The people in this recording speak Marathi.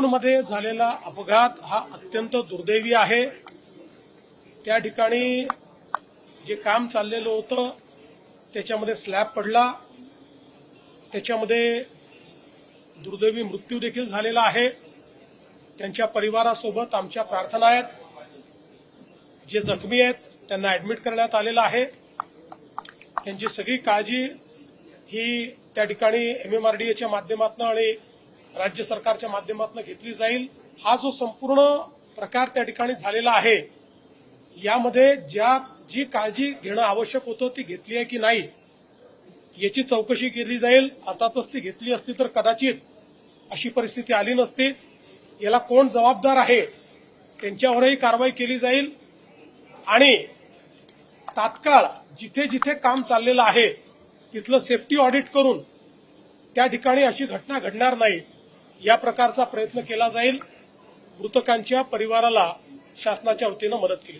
मध्ये झालेला अपघात हा अत्यंत दुर्दैवी आहे। त्या ठिकाणी जे काम चाललेलं होतं त्याच्यामध्ये स्लॅब पडला, त्याच्यामध्ये दुर्दैवी मृत्यू देखील झालेला आहे। त्यांच्या परिवारासोबत आमच्या प्रार्थना आहेत। जे जखमी आहेत त्यांना ऍडमिट करण्यात आलेलं आहे। त्यांची सगळी काळजी ही त्या ठिकाणी MMRDAच्या माध्यमातून आणि राज्य सरकारच्या माध्यमातून घेतली जाईल। हा जो संपूर्ण प्रकार त्या ठिकाणी झालेला आहे यामध्ये जी काळजी घेणं आवश्यक होतं ती घेतली आहे की नाही याची चौकशी केली जाईल। अर्थातच ती घेतली असती तर कदाचित अशी परिस्थिती आली नसती। याला कोण जबाबदार आहे त्यांच्यावरही कारवाई केली जाईल आणि तात्काळ जिथे जिथे काम चाललेलं आहे तिथलं सेफ्टी ऑडिट करून त्या ठिकाणी अशी घटना घडणार नाही या प्रकारचा प्रयत्न केला जाईल। मृतकांच्या परिवाराला शासनाच्या वतीनं मदत केली।